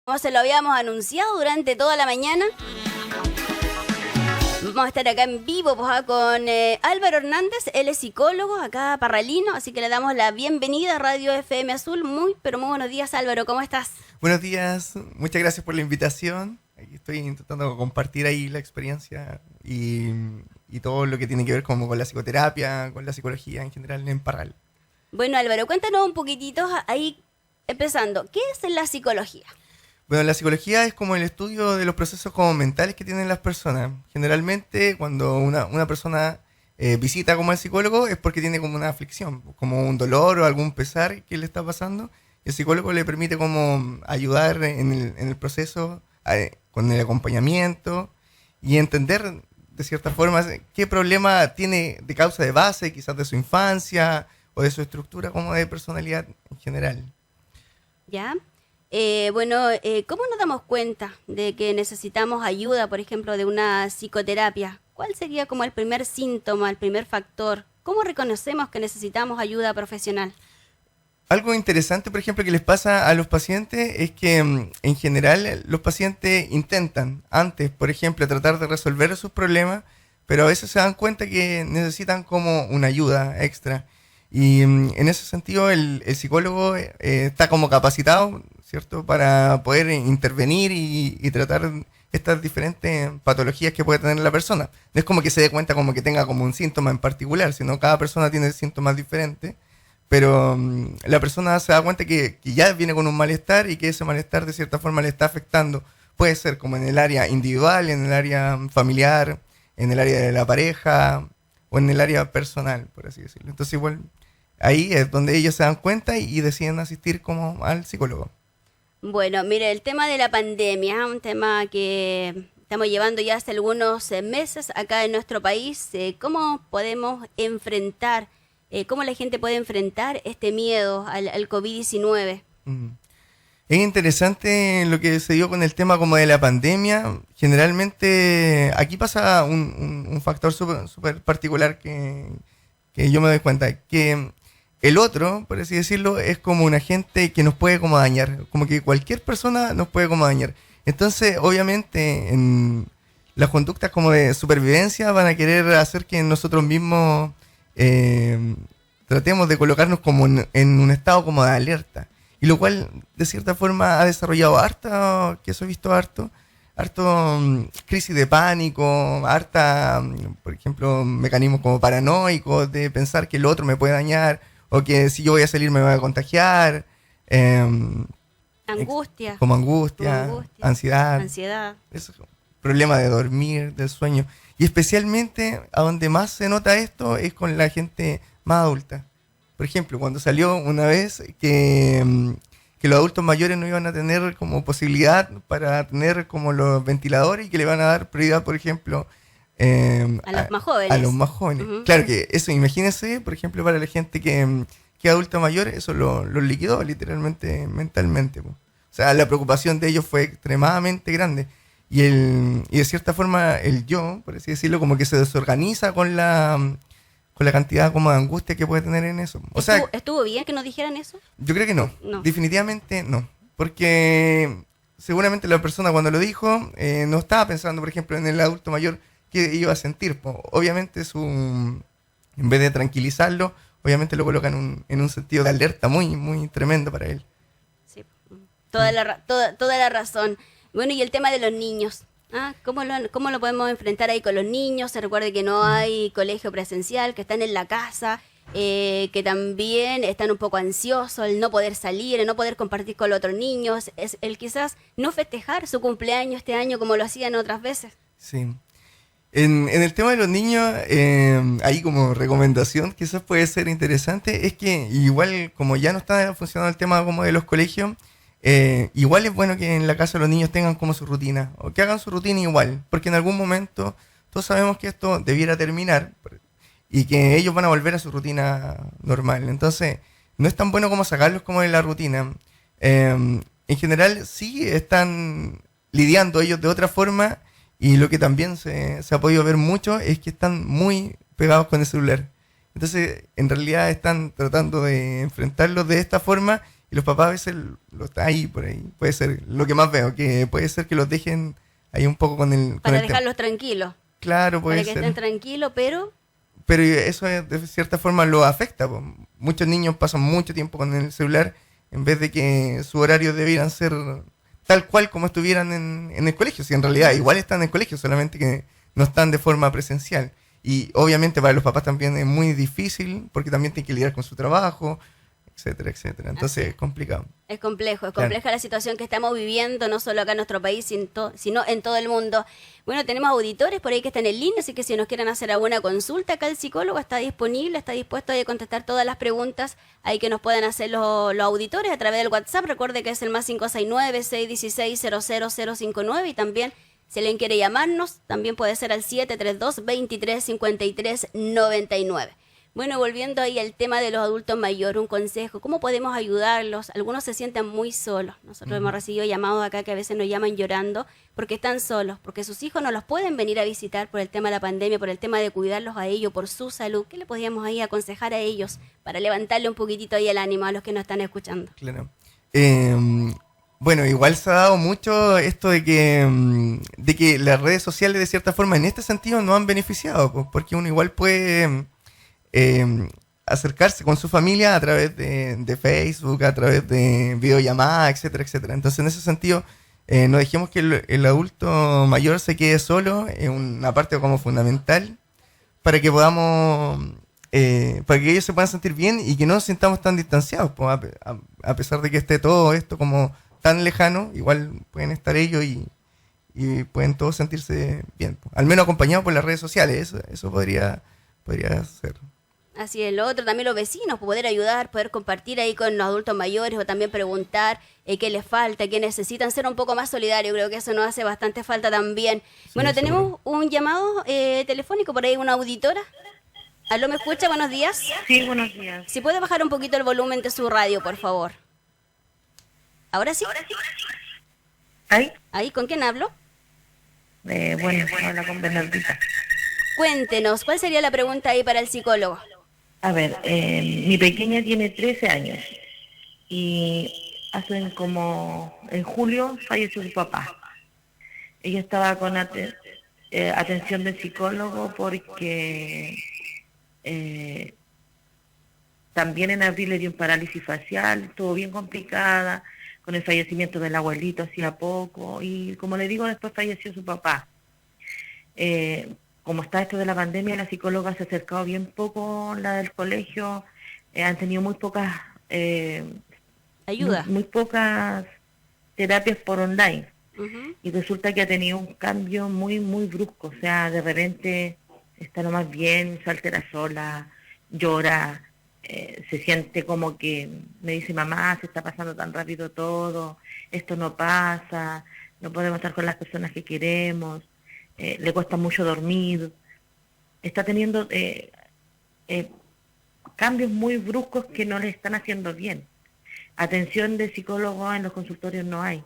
Como se lo habíamos anunciado durante toda la mañana, vamos a estar acá en vivo pues, con Álvaro Hernández, él es psicólogo, acá parralino, así que le damos la bienvenida a Radio FM Azul. Pero muy buenos días, Álvaro, ¿cómo estás? Buenos días, muchas gracias por la invitación. Aquí estoy intentando compartir ahí la experiencia y todo lo que tiene que ver como con la psicoterapia, con la psicología en general en Parral. Bueno, Álvaro, cuéntanos un poquitito ahí, empezando, ¿qué es la psicología? Bueno, la psicología es como el estudio de los procesos como mentales que tienen las personas. Generalmente cuando una persona visita como al psicólogo es porque tiene como una aflicción, como un dolor o algún pesar que le está pasando. El psicólogo le permite como ayudar en el proceso con el acompañamiento y entender de cierta forma qué problema tiene de causa de base, quizás de su infancia o de su estructura como de personalidad en general. ¿Ya? ¿Cómo nos damos cuenta de que necesitamos ayuda, por ejemplo, de una psicoterapia? ¿Cuál sería como el primer síntoma, el primer factor? ¿Cómo reconocemos que necesitamos ayuda profesional? Algo interesante, por ejemplo, que les pasa a los pacientes es que en general los pacientes intentan antes, por ejemplo, tratar de resolver sus problemas, pero a veces se dan cuenta que necesitan como una ayuda extra. Y en ese sentido el psicólogo está como capacitado, ¿cierto?, para poder intervenir y tratar estas diferentes patologías que puede tener la persona. No es como que se dé cuenta como que tenga como un síntoma en particular, sino cada persona tiene síntomas diferentes, pero la persona se da cuenta que ya viene con un malestar y que ese malestar de cierta forma le está afectando. Puede ser como en el área individual, en el área familiar, en el área de la pareja o en el área personal, por así decirlo. Entonces igual ahí es donde ellos se dan cuenta y deciden asistir como al psicólogo. Bueno, mire, el tema de la pandemia, un tema que estamos llevando ya hace algunos meses acá en nuestro país. ¿Cómo podemos enfrentar, cómo la gente puede enfrentar este miedo al COVID-19? Es interesante lo que se dio con el tema como de la pandemia. Generalmente aquí pasa un factor súper particular que yo me doy cuenta, que el otro, por así decirlo, es como un agente que nos puede como dañar, como que cualquier persona nos puede como dañar. Entonces, obviamente, en las conductas como de supervivencia van a querer hacer que nosotros mismos tratemos de colocarnos como en un estado como de alerta. Y lo cual, de cierta forma, ha desarrollado harta, que eso he visto harto crisis de pánico, por ejemplo, mecanismos como paranoicos de pensar que el otro me puede dañar o que si yo voy a salir me voy a contagiar. Angustia. Como angustia, ansiedad. Eso, problema de dormir, del sueño. Y especialmente a donde más se nota esto es con la gente más adulta. Por ejemplo, cuando salió una vez que los adultos mayores no iban a tener como posibilidad para tener como los ventiladores y que le van a dar prioridad, por ejemplo, a los más jóvenes. A los más jóvenes. Uh-huh. Claro que eso, imagínense, por ejemplo, para la gente que es adulta mayor, eso lo liquidó literalmente mentalmente. O sea, la preocupación de ellos fue extremadamente grande. Y de cierta forma el yo, por así decirlo, como que se desorganiza con la cantidad como de angustia que puede tener en eso. O sea, ¿Estuvo bien que nos dijeran eso? Yo creo que no. Definitivamente no. Porque seguramente la persona cuando lo dijo no estaba pensando, por ejemplo, en el adulto mayor que iba a sentir. Obviamente en vez de tranquilizarlo, obviamente lo coloca en un sentido de alerta muy, muy tremendo para él. Sí, toda la razón. Bueno, y el tema de los niños. ¿Cómo lo podemos enfrentar ahí con los niños? Se recuerde que no hay colegio presencial, que están en la casa, que también están un poco ansiosos, el no poder salir, el no poder compartir con los otros niños, es el quizás no festejar su cumpleaños este año como lo hacían otras veces. Sí. En el tema de los niños, ahí como recomendación, quizás puede ser interesante, es que igual como ya no está funcionando el tema como de los colegios, igual es bueno que en la casa los niños tengan como su rutina, o que hagan su rutina igual, porque en algún momento todos sabemos que esto debiera terminar y que ellos van a volver a su rutina normal. Entonces, no es tan bueno como sacarlos como de la rutina. En general, sí están lidiando ellos de otra forma y lo que también se ha podido ver mucho es que están muy pegados con el celular. Entonces, en realidad están tratando de enfrentarlos de esta forma y los papás a veces ahí, por ahí, puede ser lo que más veo, que puede ser que los dejen ahí un poco con el Para tema. dejarlos tranquilos. Claro, puede Para que ser. estén tranquilos, pero Pero eso de cierta forma lo afecta, po. Muchos niños pasan mucho tiempo con el celular en vez de que su horario debieran ser tal cual como estuvieran en el colegio. Si en realidad igual están en el colegio, solamente que no están de forma presencial. Y obviamente para los papás también es muy difícil porque también tienen que lidiar con su trabajo, etcétera, etcétera. Entonces es complicado. es complejo, es Claro. compleja la situación que estamos viviendo, no solo acá en nuestro país, sino en todo el mundo. Bueno, tenemos auditores por ahí que están en línea, así que si nos quieren hacer alguna consulta, acá el psicólogo está disponible, está dispuesto a contestar todas las preguntas ahí que nos pueden hacer los auditores a través del WhatsApp. Recuerde que es el más 569-616-00059 y también si alguien quiere llamarnos, también puede ser al 732-2353-99. Bueno, volviendo ahí al tema de los adultos mayores, un consejo, ¿cómo podemos ayudarlos? Algunos se sienten muy solos. Nosotros hemos recibido llamados acá que a veces nos llaman llorando porque están solos, porque sus hijos no los pueden venir a visitar por el tema de la pandemia, por el tema de cuidarlos a ellos, por su salud. ¿Qué le podríamos ahí aconsejar a ellos para levantarle un poquitito ahí el ánimo a los que nos están escuchando? Claro. Bueno, igual se ha dado mucho esto de que las redes sociales de cierta forma en este sentido no han beneficiado, pues, porque uno igual puede acercarse con su familia a través de Facebook, a través de videollamadas, etcétera, etcétera. Entonces, en ese sentido, no dejemos que el adulto mayor se quede solo, es una parte como fundamental para que podamos, para que ellos se puedan sentir bien y que no nos sintamos tan distanciados, pues, a pesar de que esté todo esto como tan lejano, igual pueden estar ellos y pueden todos sentirse bien, pues. Al menos acompañados por las redes sociales, eso podría ser. Así es, lo otro también los vecinos, poder ayudar, poder compartir ahí con los adultos mayores o también preguntar qué les falta, qué necesitan, ser un poco más solidarios, creo que eso nos hace bastante falta también. Sí, Bueno, seguro. tenemos un llamado telefónico, por ahí una auditora. ¿Aló, me escucha? Buenos días. Sí, buenos días. Si puede bajar un poquito el volumen de su radio, por favor. ¿Ahora sí? ¿Ay? ¿Ahí con quién hablo? Bueno, habla con Bernardita. Cuéntenos, ¿cuál sería la pregunta ahí para el psicólogo? A ver, mi pequeña tiene 13 años y hace como en julio falleció su papá. Ella estaba con atención del psicólogo porque también en abril le dio un parálisis facial, estuvo bien complicada con el fallecimiento del abuelito hacía poco y como le digo, después falleció su papá. Como está esto de la pandemia, la psicóloga se ha acercado bien poco, la del colegio, han tenido muy pocas Ayuda. muy pocas terapias por online. Ujú. Y resulta que ha tenido un cambio muy, muy brusco. O sea, de repente está lo más bien, se altera sola, llora, se siente como que me dice, mamá, se está pasando tan rápido todo, esto no pasa, no podemos estar con las personas que queremos, le cuesta mucho dormir. Está teniendo cambios muy bruscos que no le están haciendo bien. Atención de psicólogo en los consultorios no hay.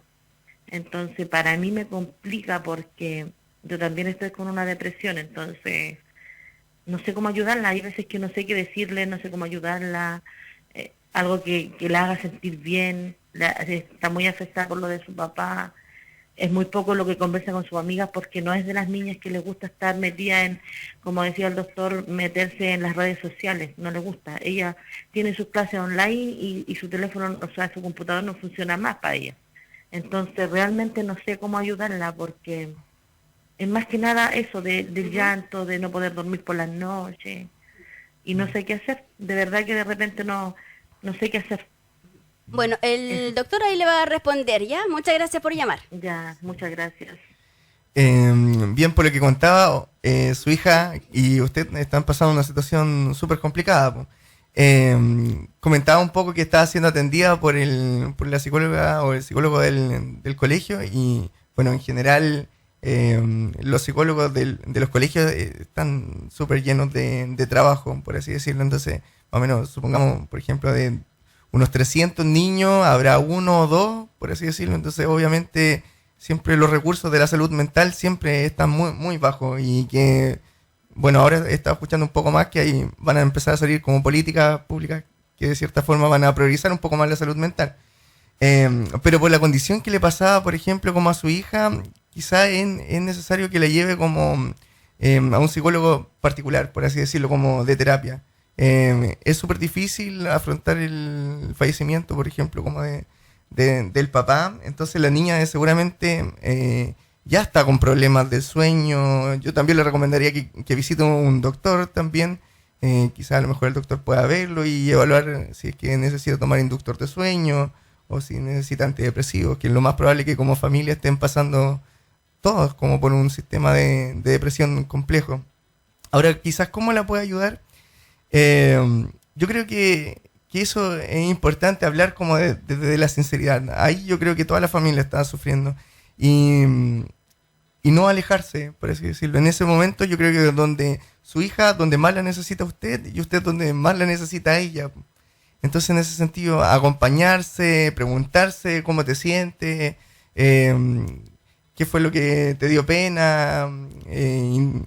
Entonces, para mí me complica porque yo también estoy con una depresión, entonces no sé cómo ayudarla. Hay veces que no sé qué decirle, no sé cómo ayudarla, algo que la haga sentir bien. Está muy afectada por lo de su papá. Es muy poco lo que conversa con sus amigas porque no es de las niñas que les gusta estar metida en, como decía el doctor, meterse en las redes sociales. No le gusta. Ella tiene sus clases online y su teléfono, o sea, su computador no funciona más para ella. Entonces realmente no sé cómo ayudarla porque es más que nada eso del llanto, de no poder dormir por las noches y no sé qué hacer. De verdad que de repente no sé qué hacer. Bueno, el doctor ahí le va a responder, ¿ya? Muchas gracias por llamar. Ya, muchas gracias. Bien, por lo que contaba, su hija y usted están pasando una situación súper complicada, po. Comentaba un poco que estaba siendo atendida por la psicóloga o el psicólogo del colegio y, bueno, en general los psicólogos de los colegios están súper llenos de trabajo, por así decirlo. Entonces, más o menos, supongamos, por ejemplo, de unos 300 niños, habrá uno o dos, por así decirlo. Entonces, obviamente, siempre los recursos de la salud mental siempre están muy, muy bajos y que, bueno, ahora he estado escuchando un poco más que ahí van a empezar a salir como políticas públicas que de cierta forma van a priorizar un poco más la salud mental. Pero por la condición que le pasaba, por ejemplo, como a su hija, quizá es necesario que la lleve como a un psicólogo particular, por así decirlo, como de terapia. Es súper difícil afrontar el fallecimiento, por ejemplo, como del papá. Entonces la niña seguramente ya está con problemas del sueño. Yo también le recomendaría que visite un doctor también. Quizá a lo mejor el doctor pueda verlo y evaluar si es que necesita tomar inductor de sueño o si necesita antidepresivos, que es lo más probable que como familia estén pasando todos como por un sistema de depresión complejo. Ahora, quizás cómo la puede ayudar. Yo creo que eso es importante hablar como desde la sinceridad. Ahí yo creo que toda la familia está sufriendo. Y no alejarse, por así decirlo. En ese momento yo creo que donde su hija, donde más la necesita usted, y usted donde más la necesita a ella. Entonces en ese sentido, acompañarse, preguntarse cómo te sientes, qué fue lo que te dio pena,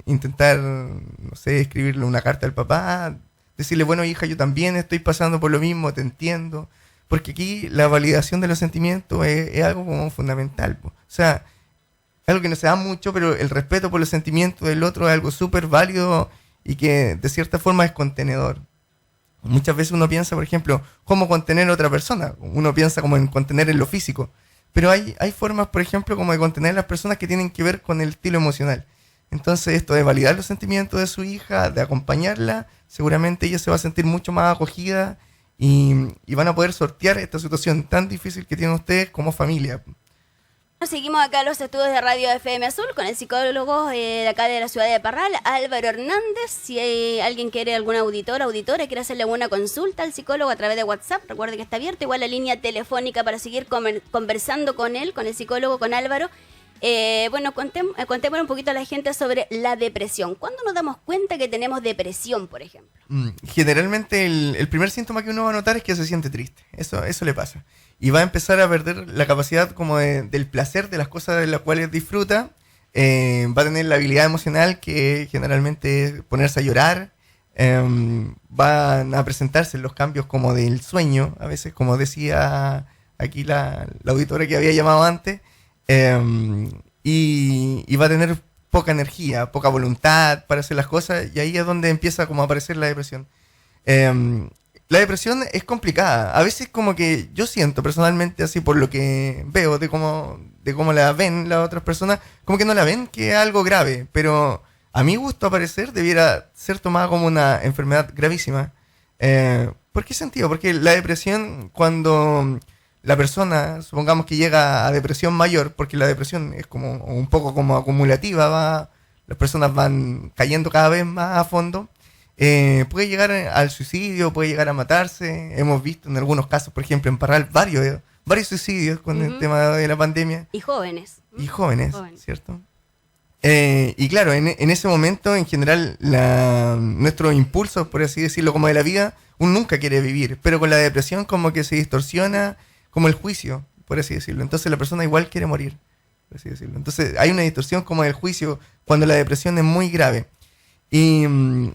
intentar, no sé, escribirle una carta al papá, decirle, bueno hija, yo también estoy pasando por lo mismo, te entiendo. Porque aquí la validación de los sentimientos es algo como fundamental. O sea, algo que no se da mucho, pero el respeto por los sentimientos del otro es algo súper válido y que de cierta forma es contenedor. Muchas veces uno piensa, por ejemplo, cómo contener a otra persona. Uno piensa como en contener en lo físico. Pero hay formas, por ejemplo, como de contener a las personas que tienen que ver con el estilo emocional. Entonces, esto de validar los sentimientos de su hija, de acompañarla, seguramente ella se va a sentir mucho más acogida y van a poder sortear esta situación tan difícil que tienen ustedes como familia. Seguimos acá en los estudios de Radio FM Azul con el psicólogo de acá de la ciudad de Parral, Álvaro Hernández. Si alguien quiere, algún auditora, quiere hacerle alguna consulta al psicólogo a través de WhatsApp, recuerde que está abierto igual la línea telefónica para seguir conversando con él, con el psicólogo, con Álvaro. Bueno, contémosle un poquito a la gente sobre la depresión. ¿Cuándo nos damos cuenta que tenemos depresión, por ejemplo? Generalmente el primer síntoma que uno va a notar es que se siente triste. Eso le pasa. Y va a empezar a perder la capacidad como del placer de las cosas de las cuales disfruta. Va a tener la habilidad emocional que generalmente es ponerse a llorar. Van a presentarse los cambios como del sueño, a veces como decía aquí la auditora que había llamado antes. Y va a tener poca energía, poca voluntad para hacer las cosas, y ahí es donde empieza como a aparecer la depresión. La depresión es complicada. A veces como que yo siento personalmente, así por lo que veo de cómo la ven las otras personas, como que no la ven que es algo grave, pero a mi gusto, a parecer, debiera ser tomada como una enfermedad gravísima. ¿Por qué sentido? Porque la depresión, cuando la persona, supongamos que llega a depresión mayor, porque la depresión es como un poco como acumulativa, las personas van cayendo cada vez más a fondo, puede llegar al suicidio, puede llegar a matarse. Hemos visto en algunos casos, por ejemplo, en Parral, varios suicidios con el tema de la pandemia. Y jóvenes. Y jóvenes, ¿cierto? Y claro, en ese momento, en general, nuestros impulsos, por así decirlo, como de la vida, uno nunca quiere vivir, pero con la depresión como que se distorsiona como el juicio, por así decirlo. Entonces la persona igual quiere morir, por así decirlo. Entonces hay una distorsión como del juicio cuando la depresión es muy grave. Y en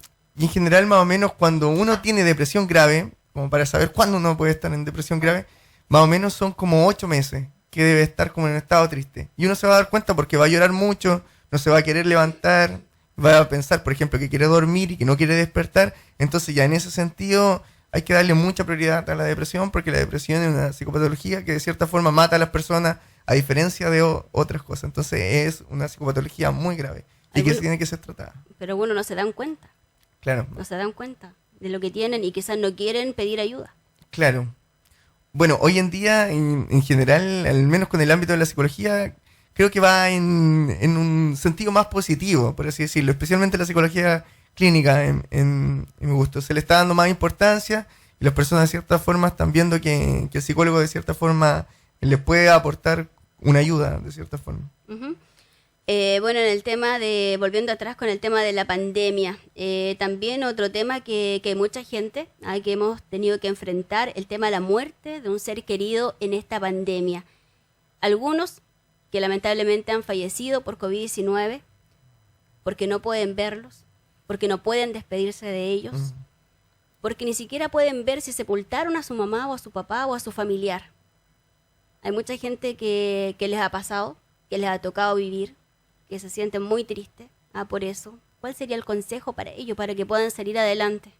general, más o menos, cuando uno tiene depresión grave, como para saber cuándo uno puede estar en depresión grave, más o menos son como 8 meses que debe estar como en estado triste. Y uno se va a dar cuenta porque va a llorar mucho, no se va a querer levantar, va a pensar, por ejemplo, que quiere dormir y que no quiere despertar. Entonces ya en ese sentido hay que darle mucha prioridad a la depresión, porque la depresión es una psicopatología que de cierta forma mata a las personas a diferencia de otras cosas. Entonces es una psicopatología muy grave y que tiene que ser tratada. Pero bueno, no se dan cuenta. Claro. No se dan cuenta de lo que tienen y quizás no quieren pedir ayuda. Claro. Bueno, hoy en día, en general, al menos con el ámbito de la psicología, creo que va en un sentido más positivo, por así decirlo, especialmente la psicología clínica, en mi gusto. Se le está dando más importancia y las personas de cierta forma están viendo que el psicólogo de cierta forma les puede aportar una ayuda de cierta forma. Uh-huh. Bueno, en el tema volviendo atrás con el tema de la pandemia, también otro tema que mucha gente, que hemos tenido que enfrentar, el tema de la muerte de un ser querido en esta pandemia. Algunos que lamentablemente han fallecido por COVID-19, porque no pueden verlos, porque no pueden despedirse de ellos. porque ni siquiera pueden ver si sepultaron a su mamá o a su papá o a su familiar. Hay mucha gente que les ha pasado, que les ha tocado vivir, que se sienten muy tristes por eso. ¿Cuál sería el consejo para ellos, para que puedan salir adelante?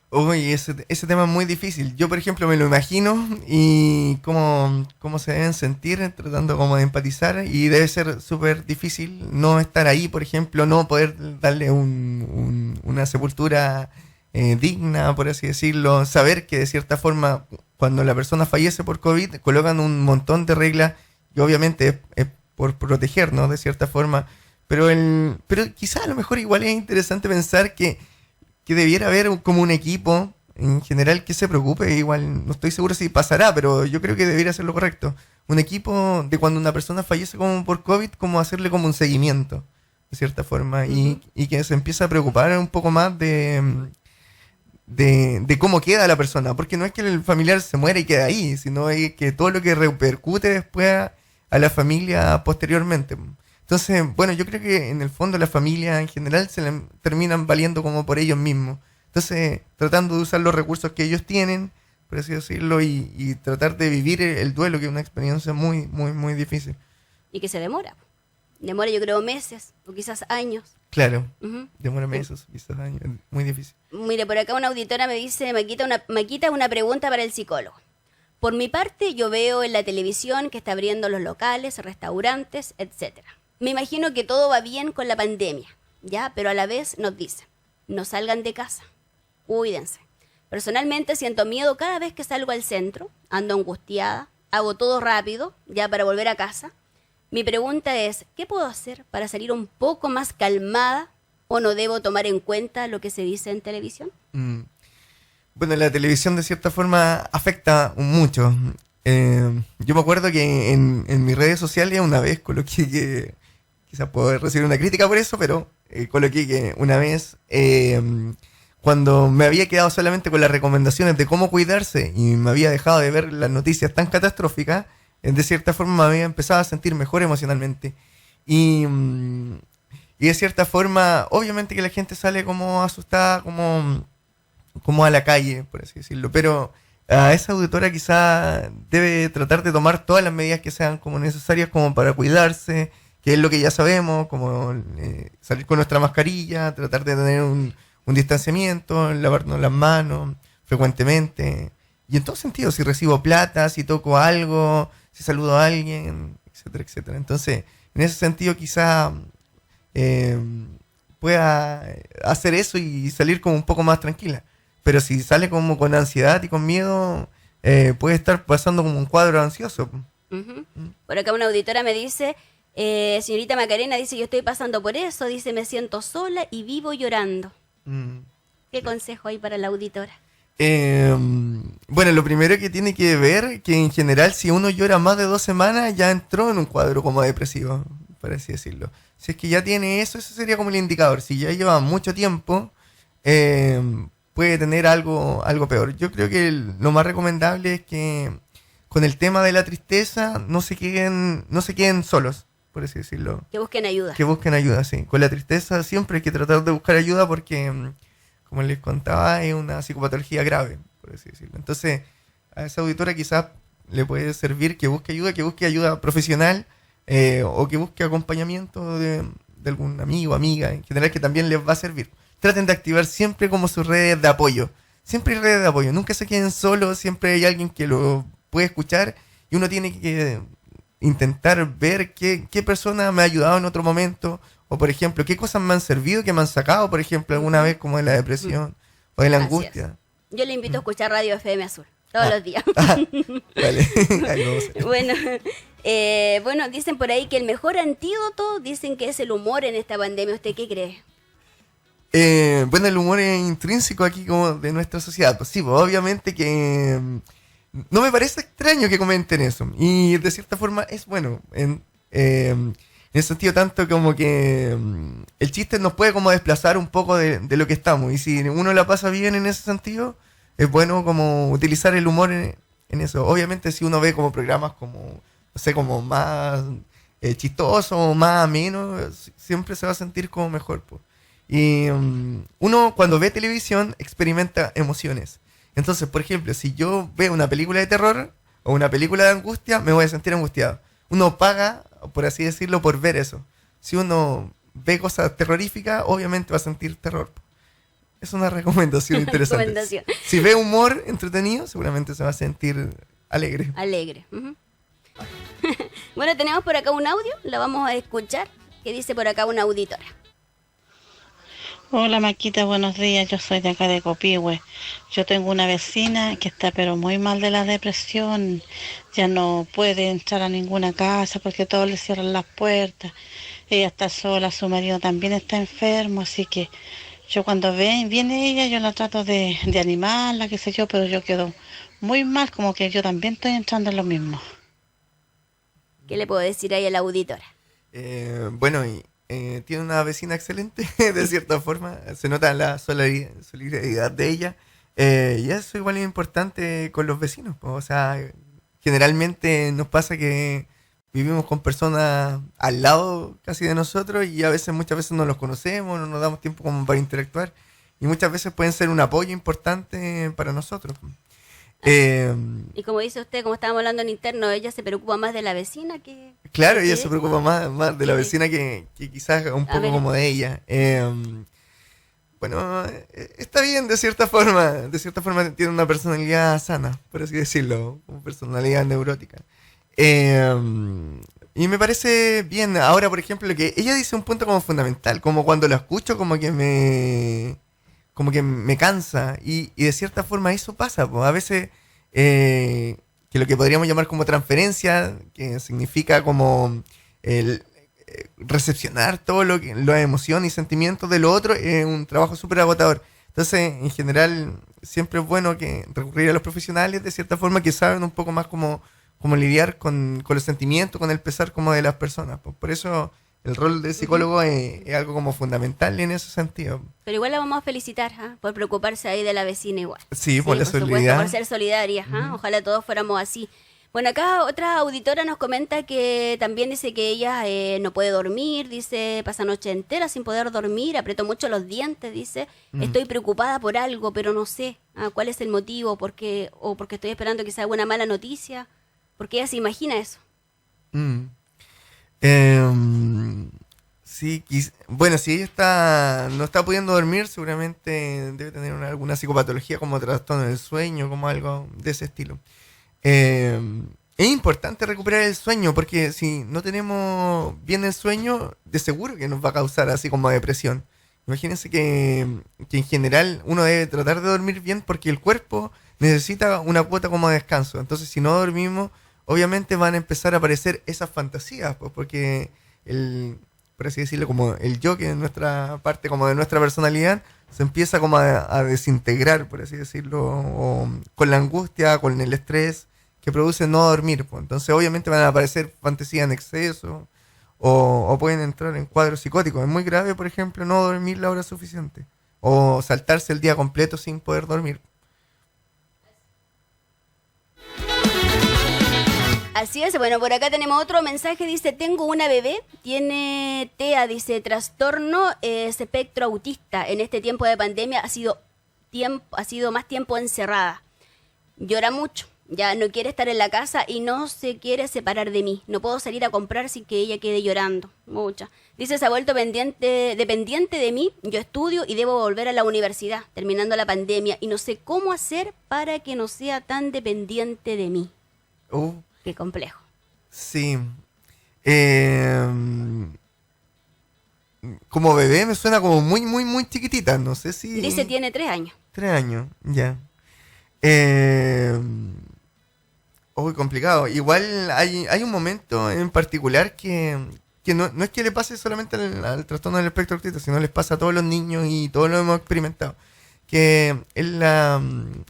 Uy, ese tema es muy difícil. Yo, por ejemplo, me lo imagino y cómo se deben sentir tratando como de empatizar, y debe ser súper difícil no estar ahí, por ejemplo, no poder darle una sepultura digna, por así decirlo, saber que de cierta forma cuando la persona fallece por COVID colocan un montón de reglas y obviamente es por protegernos de cierta forma, pero quizás a lo mejor igual es interesante pensar que debiera haber como un equipo en general que se preocupe. Igual no estoy seguro si pasará, pero yo creo que debería ser lo correcto. Un equipo de cuando una persona fallece como por COVID, como hacerle como un seguimiento, de cierta forma, y que se empiece a preocupar un poco más de cómo queda la persona, porque no es que el familiar se muera y quede ahí, sino es que todo lo que repercute después a la familia posteriormente. Entonces, bueno, yo creo que en el fondo la familia en general se le terminan valiendo como por ellos mismos. Entonces, tratando de usar los recursos que ellos tienen, por así decirlo, y tratar de vivir el duelo, que es una experiencia muy, muy, muy difícil. Y que se demora. Demora, yo creo, meses o quizás años. Claro, demora meses, quizás años, muy difícil. Mire, por acá una auditora me dice, Maquita, una pregunta para el psicólogo. Por mi parte, yo veo en la televisión que está abriendo los locales, restaurantes, etcétera. Me imagino que todo va bien con la pandemia, ¿ya? Pero a la vez nos dicen, no salgan de casa, cuídense. Personalmente siento miedo cada vez que salgo al centro, ando angustiada, hago todo rápido, ya para volver a casa. Mi pregunta es, ¿qué puedo hacer para salir un poco más calmada o no debo tomar en cuenta lo que se dice en televisión? Bueno, la televisión de cierta forma afecta mucho. Yo me acuerdo que en mis redes sociales una vez coloqué que, quizás puedo recibir una crítica por eso, pero coloqué que una vez, cuando me había quedado solamente con las recomendaciones de cómo cuidarse y me había dejado de ver las noticias tan catastróficas, de cierta forma me había empezado a sentir mejor emocionalmente. Y de cierta forma, obviamente que la gente sale como asustada, como a la calle, por así decirlo, pero a esa auditora quizá debe tratar de tomar todas las medidas que sean como necesarias como para cuidarse, que es lo que ya sabemos, como salir con nuestra mascarilla, tratar de tener un distanciamiento, lavarnos las manos frecuentemente, y en todo sentido, si recibo plata, si toco algo, si saludo a alguien, etcétera, etcétera. Entonces, en ese sentido quizá pueda hacer eso y salir como un poco más tranquila. Pero si sale como con ansiedad y con miedo, puede estar pasando como un cuadro ansioso. Por acá una auditora me dice, señorita Macarena, dice, yo estoy pasando por eso, dice, me siento sola y vivo llorando. ¿Qué consejo hay para la auditora? Bueno, lo primero que tiene que ver, que en general si uno llora más de 2 semanas, ya entró en un cuadro como depresivo, por así decirlo. Si es que ya tiene eso, ese sería como el indicador. Si ya lleva mucho tiempo, puede tener algo peor. Yo creo que lo más recomendable es que con el tema de la tristeza no se queden solos, por así decirlo. Que busquen ayuda. Que busquen ayuda, sí. Con la tristeza siempre hay que tratar de buscar ayuda porque, como les contaba, es una psicopatología grave, por así decirlo. Entonces, a esa auditora quizás le puede servir que busque ayuda profesional, o que busque acompañamiento de algún amigo, amiga, en general, que también les va a servir. Traten de activar siempre como sus redes de apoyo. Siempre hay redes de apoyo. Nunca se queden solos. Siempre hay alguien que lo puede escuchar. Y uno tiene que intentar ver qué persona me ha ayudado en otro momento. O, por ejemplo, qué cosas me han servido, que me han sacado, por ejemplo, alguna vez, como de la depresión o de la angustia. Yo le invito a escuchar Radio FM Azul todos los días. Vale. Ahí vamos. Bueno, dicen por ahí que el mejor antídoto, dicen que es el humor en esta pandemia. ¿Usted qué cree? Bueno, el humor es intrínseco aquí como de nuestra sociedad. Pues sí, pues obviamente que no me parece extraño que comenten eso. Y de cierta forma es bueno. En el sentido tanto como que el chiste nos puede como desplazar un poco de lo que estamos. Y si uno la pasa bien en ese sentido, es bueno como utilizar el humor en eso. Obviamente si uno ve como programas como, no sé, como más chistosos, más amenos, siempre se va a sentir como mejor, pues. Y uno cuando ve televisión experimenta emociones. Entonces, por ejemplo, si yo veo una película de terror o una película de angustia, me voy a sentir angustiado. Uno paga, por así decirlo, por ver eso. Si uno ve cosas terroríficas, obviamente va a sentir terror. Es una recomendación interesante. Recomendación. Si ve humor entretenido, seguramente se va a sentir alegre. Alegre. Ujú. Bueno, tenemos por acá un audio, lo vamos a escuchar, que dice por acá una auditora. Hola Maquita, buenos días, yo soy de acá de Copihue. Yo tengo una vecina que está pero muy mal de la depresión, ya no puede entrar a ninguna casa porque todos le cierran las puertas. Ella está sola, su marido también está enfermo, así que yo cuando viene ella yo la trato de animarla, qué sé yo, pero yo quedo muy mal, como que yo también estoy entrando en lo mismo. ¿Qué le puedo decir ahí a la auditora? Bueno, tiene una vecina excelente, de cierta forma. Se nota la solidaridad de ella. Y eso igual es importante con los vecinos. O sea, generalmente nos pasa que vivimos con personas al lado casi de nosotros y muchas veces no los conocemos, no nos damos tiempo como para interactuar. Y muchas veces pueden ser un apoyo importante para nosotros. Y como dice usted, como estábamos hablando en interno, ella se preocupa más de la vecina que... Claro, ella se preocupa más de la vecina que quizás un poco como de ella. Bueno, está bien de cierta forma. De cierta forma tiene una personalidad sana, por así decirlo, como personalidad neurótica. Y me parece bien. Ahora, por ejemplo, que ella dice un punto como fundamental, como cuando lo escucho como que me cansa y de cierta forma eso pasa, pues. A veces que lo que podríamos llamar como transferencia, que significa como el recepcionar todo las emociones y sentimientos de lo otro, es un trabajo súper agotador. Entonces, en general, siempre es bueno que recurrir a los profesionales de cierta forma que saben un poco más cómo lidiar con los sentimientos, con el pesar como de las personas. Pues por eso el rol del psicólogo es algo como fundamental en ese sentido. Pero igual la vamos a felicitar por preocuparse ahí de la vecina igual. Sí, por la supuesto, solidaridad. por ser solidaria. Ojalá todos fuéramos así. Bueno, acá otra auditora nos comenta que también dice que ella no puede dormir, dice, pasa noche entera sin poder dormir, aprieto mucho los dientes, dice, estoy preocupada por algo, pero no sé cuál es el motivo, porque estoy esperando que sea alguna mala noticia, porque ella se imagina eso. Sí, bueno, si ella no está pudiendo dormir, seguramente debe tener alguna psicopatología como trastorno del sueño, como algo de ese estilo. Es importante recuperar el sueño, porque si no tenemos bien el sueño, de seguro que nos va a causar así como depresión. Imagínense que en general uno debe tratar de dormir bien porque el cuerpo necesita una cuota como de descanso. Entonces, si no dormimos, obviamente van a empezar a aparecer esas fantasías, pues, porque por así decirlo, como el yo, que es nuestra parte como de nuestra personalidad, se empieza como a desintegrar, por así decirlo, o con la angustia, con el estrés que produce no dormir. Pues. Entonces, obviamente van a aparecer fantasías en exceso o pueden entrar en cuadros psicóticos. Es muy grave, por ejemplo, no dormir la hora suficiente o saltarse el día completo sin poder dormir. Así es, bueno, por acá tenemos otro mensaje, dice, tengo una bebé, tiene TEA, dice, trastorno espectro autista, en este tiempo de pandemia ha sido más tiempo encerrada, llora mucho, ya no quiere estar en la casa y no se quiere separar de mí, no puedo salir a comprar sin que ella quede llorando, mucha. Dice, se ha vuelto dependiente de mí, yo estudio y debo volver a la universidad, terminando la pandemia, y no sé cómo hacer para que no sea tan dependiente de mí. Qué complejo. Sí. Como bebé me suena como muy, muy, muy chiquitita. No sé si... Dice tiene 3 años. 3 años, ya. Complicado. Igual hay un momento en particular que no es que le pase solamente al trastorno del espectro autista, sino les pasa a todos los niños y todos lo hemos experimentado. Que es la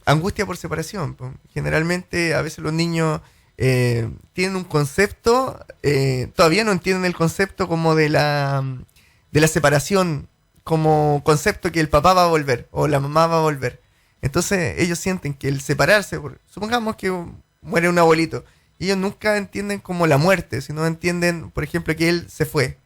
angustia por separación. Pues. Generalmente a veces los niños... tienen un concepto, todavía no entienden el concepto como de la separación, como concepto que el papá va a volver o la mamá va a volver. Entonces ellos sienten que el separarse, supongamos que muere un abuelito, ellos nunca entienden como la muerte, sino entienden, por ejemplo, que él se fue.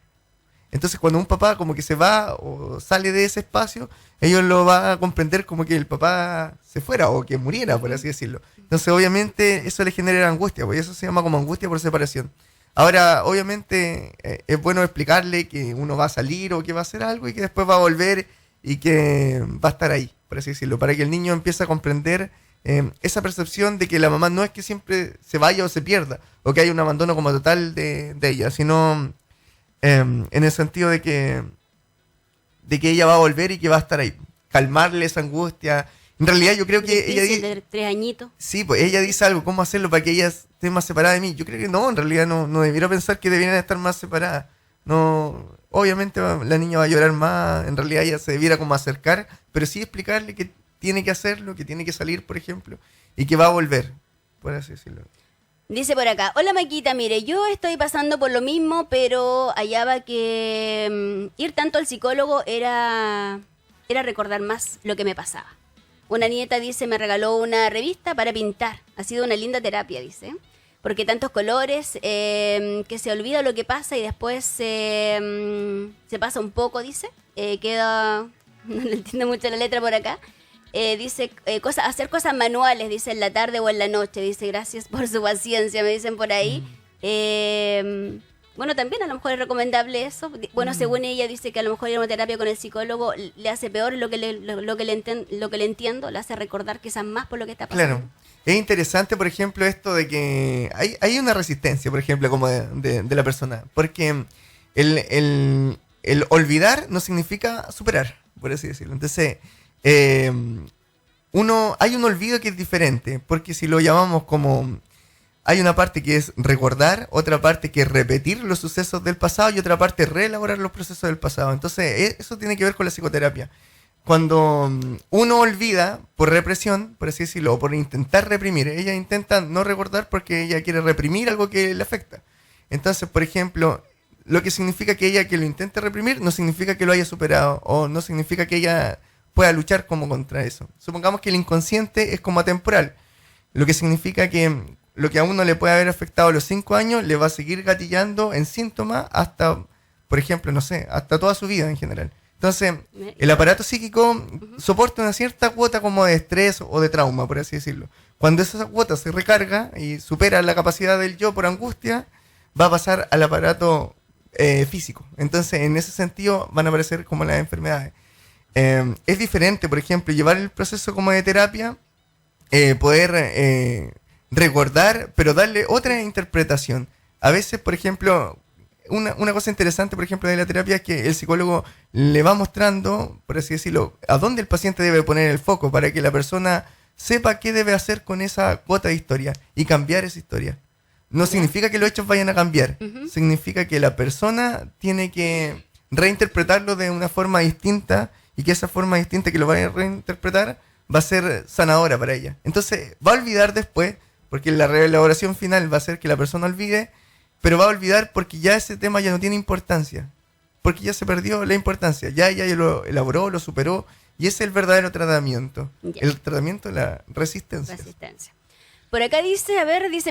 Entonces cuando un papá como que se va o sale de ese espacio, ellos lo van a comprender como que el papá se fuera o que muriera, por así decirlo. Entonces obviamente eso le genera angustia, pues eso se llama como angustia por separación. Ahora, obviamente es bueno explicarle que uno va a salir o que va a hacer algo y que después va a volver y que va a estar ahí, por así decirlo, para que el niño empiece a comprender esa percepción de que la mamá no es que siempre se vaya o se pierda, o que haya un abandono como total de ella, sino en el sentido de que ella va a volver y que va a estar ahí, calmarle esa angustia. En realidad yo creo que ella dice... de 3 añitos. Sí, pues ella dice algo, ¿cómo hacerlo para que ella esté más separada de mí? Yo creo que no, en realidad no debiera pensar que debieran estar más separadas. No, obviamente la niña va a llorar más, en realidad ella se debiera como acercar, pero sí explicarle que tiene que hacerlo, que tiene que salir, por ejemplo, y que va a volver, por así decirlo. Dice por acá, hola Maquita, mire, yo estoy pasando por lo mismo, pero hallaba que ir tanto al psicólogo era recordar más lo que me pasaba. Una nieta dice, me regaló una revista para pintar, ha sido una linda terapia, dice, porque tantos colores, que se olvida lo que pasa y después se pasa un poco, dice, queda, no le entiendo mucho la letra por acá. Dice hacer cosas manuales, dice en la tarde o en la noche, dice gracias por su paciencia, me dicen por ahí. Bueno, también a lo mejor es recomendable eso. Bueno, según ella dice que a lo mejor ir a una terapia con el psicólogo le hace peor lo que le entiendo, le hace recordar quizás más por lo que está pasando. Claro, es interesante, por ejemplo, esto de que hay una resistencia, por ejemplo, como de la persona, porque el olvidar no significa superar, por así decirlo. Entonces... hay un olvido que es diferente, porque si lo llamamos como... Hay una parte que es recordar, otra parte que es repetir los sucesos del pasado y otra parte reelaborar los procesos del pasado. Entonces, eso tiene que ver con la psicoterapia. Cuando uno olvida por represión, por así decirlo, o por intentar reprimir, ella intenta no recordar porque ella quiere reprimir algo que le afecta. Entonces, por ejemplo, lo que significa que ella que lo intente reprimir no significa que lo haya superado, o no significa que ella pueda luchar como contra eso. Supongamos que el inconsciente es como atemporal, lo que significa que lo que a uno le puede haber afectado a los 5 años le va a seguir gatillando en síntomas hasta, por ejemplo, no sé, hasta toda su vida en general. Entonces, el aparato psíquico soporta una cierta cuota como de estrés o de trauma, por así decirlo. Cuando esa cuota se recarga y supera la capacidad del yo por angustia, va a pasar al aparato físico. Entonces, en ese sentido, van a aparecer como las enfermedades. Es diferente, por ejemplo, llevar el proceso como de terapia, poder recordar, pero darle otra interpretación. A veces, por ejemplo, una cosa interesante, por ejemplo, de la terapia es que el psicólogo le va mostrando, por así decirlo, a dónde el paciente debe poner el foco para que la persona sepa qué debe hacer con esa cuota de historia y cambiar esa historia. No significa que los hechos vayan a cambiar, significa que la persona tiene que reinterpretarlo de una forma distinta y que esa forma distinta que lo vaya a reinterpretar va a ser sanadora para ella. Entonces va a olvidar después, porque la reelaboración final va a ser que la persona olvide, pero va a olvidar porque ya ese tema ya no tiene importancia, porque ya se perdió la importancia, ya ella lo elaboró, lo superó, y ese es el verdadero tratamiento, el tratamiento de la resistencia. Por acá dice,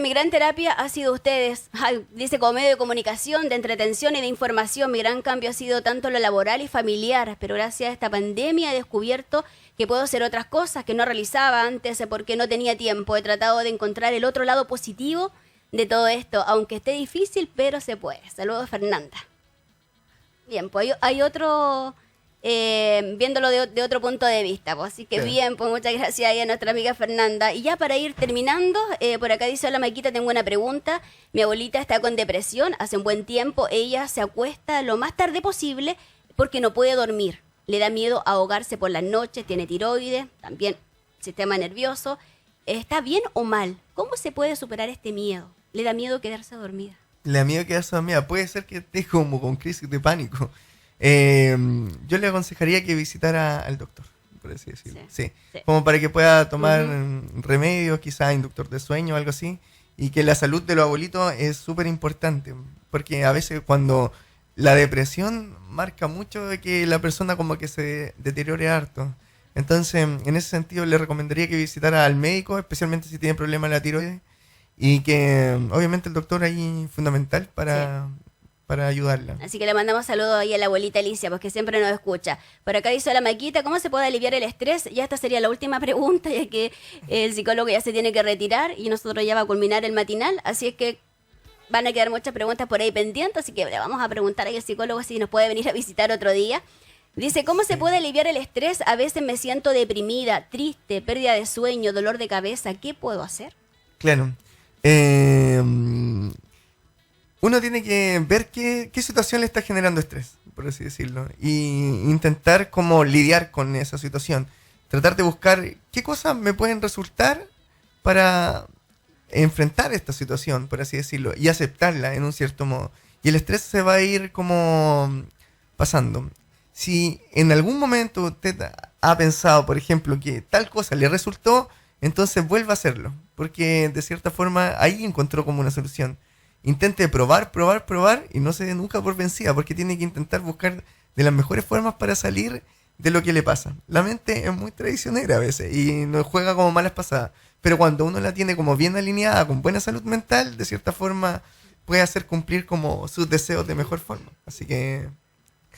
mi gran terapia ha sido ustedes. Dice, como medio de comunicación, de entretención y de información, mi gran cambio ha sido tanto lo laboral y familiar, pero gracias a esta pandemia he descubierto que puedo hacer otras cosas que no realizaba antes porque no tenía tiempo. He tratado de encontrar el otro lado positivo de todo esto, aunque esté difícil, pero se puede. Saludos, Fernanda. Bien, pues hay otro... viéndolo de otro punto de vista, pues. Así que bien, pues muchas gracias ahí a nuestra amiga Fernanda. Y ya para ir terminando, por acá dice, hola Maquita, tengo una pregunta. Mi abuelita está con depresión, hace un buen tiempo, ella se acuesta lo más tarde posible porque no puede dormir. Le da miedo ahogarse por las noches, tiene tiroides, también sistema nervioso. ¿Está bien o mal? ¿Cómo se puede superar este miedo? ¿Le da miedo quedarse dormida? Le da miedo quedarse dormida, puede ser que esté como con crisis de pánico. Yo le aconsejaría que visitara al doctor, por así decirlo. Sí. Como para que pueda tomar remedios, quizás inductor de sueño o algo así. Y que la salud de los abuelitos es súper importante. Porque a veces cuando la depresión marca mucho de que la persona como que se deteriore harto. Entonces, en ese sentido, le recomendaría que visitara al médico, especialmente si tiene problemas en la tiroides. Y que obviamente el doctor ahí es fundamental para para ayudarla. Así que le mandamos saludos ahí a la abuelita Alicia, porque siempre nos escucha. Por acá dice la Maquita, ¿cómo se puede aliviar el estrés? Ya esta sería la última pregunta, ya que el psicólogo ya se tiene que retirar y nosotros ya va a culminar el matinal, así es que van a quedar muchas preguntas por ahí pendientes, así que le vamos a preguntar ahí al psicólogo si nos puede venir a visitar otro día. Dice, ¿cómo se puede aliviar el estrés? A veces me siento deprimida, triste, pérdida de sueño, dolor de cabeza. ¿Qué puedo hacer? Claro. Uno tiene que ver qué situación le está generando estrés, por así decirlo, y intentar como lidiar con esa situación. Tratar de buscar qué cosas me pueden resultar para enfrentar esta situación, por así decirlo, y aceptarla en un cierto modo. Y el estrés se va a ir como pasando. Si en algún momento usted ha pensado, por ejemplo, que tal cosa le resultó, entonces vuelva a hacerlo, porque de cierta forma ahí encontró como una solución. Intente probar y no se dé nunca por vencida, porque tiene que intentar buscar de las mejores formas para salir de lo que le pasa. La mente es muy traicionera a veces y nos juega como malas pasadas, pero cuando uno la tiene como bien alineada, con buena salud mental, de cierta forma puede hacer cumplir como sus deseos de mejor forma. Así que...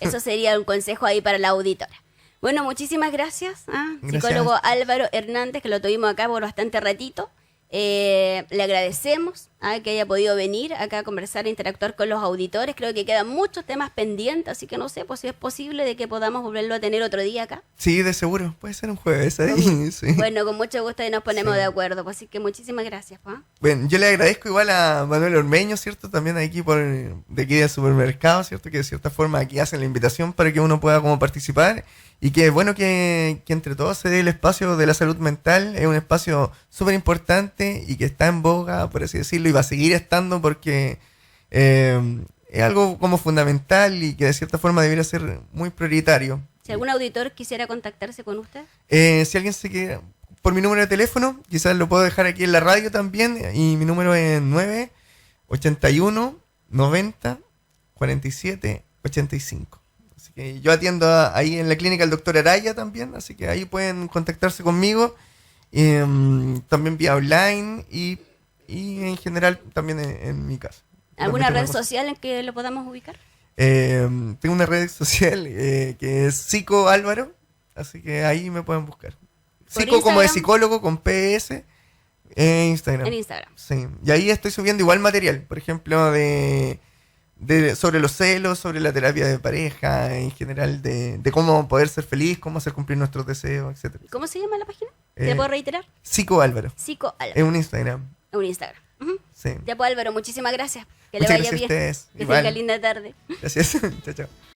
Eso sería un consejo ahí para la auditora. Bueno, muchísimas gracias, Gracias. psicólogo Álvaro Hernández, que lo tuvimos acá por bastante ratito. Le agradecemos que haya podido venir acá a conversar e interactuar con los auditores. Creo que quedan muchos temas pendientes, así que no sé pues, si es posible de que podamos volverlo a tener otro día acá. Sí, de seguro. Puede ser un jueves ahí. Sí. Bueno, con mucho gusto y nos ponemos Sí. de acuerdo. Pues, así que muchísimas gracias. Bueno, yo le agradezco igual a Manuel Ormeño, ¿cierto? También aquí de aquí del supermercado, ¿cierto? Que de cierta forma aquí hacen la invitación para que uno pueda como participar. Y que es bueno que entre todos se dé el espacio de la salud mental. Es un espacio súper importante y que está en boga, por así decirlo, y va a seguir estando porque es algo como fundamental y que de cierta forma debería ser muy prioritario. Si algún auditor quisiera contactarse con usted. Si alguien se quiere, por mi número de teléfono, quizás lo puedo dejar aquí en la radio también, y mi número es 981 90 47 85. Así que yo atiendo ahí en la clínica el doctor Araya también, así que ahí pueden contactarse conmigo, también vía online y en general también en mi casa. ¿Alguna También red tenemos- social en que lo podamos ubicar? Tengo una red social que es Psico Álvaro, así que ahí me pueden buscar. ¿Por Psico como de Instagram? psicólogo con PS en Instagram. En Instagram. Sí, y ahí estoy subiendo igual material, por ejemplo, sobre los celos, sobre la terapia de pareja, en general, de cómo poder ser feliz, cómo hacer cumplir nuestros deseos, etcétera. ¿Cómo se llama la página? ¿Te puedo reiterar? Psico Álvaro, Psico Álvaro. es un Instagram. Un Instagram. Ujú. Sí. Ya pues Álvaro, muchísimas gracias. Que le Muchas vaya gracias a bien. ustedes. Que Igual. tenga linda tarde. Gracias. Chao, chao.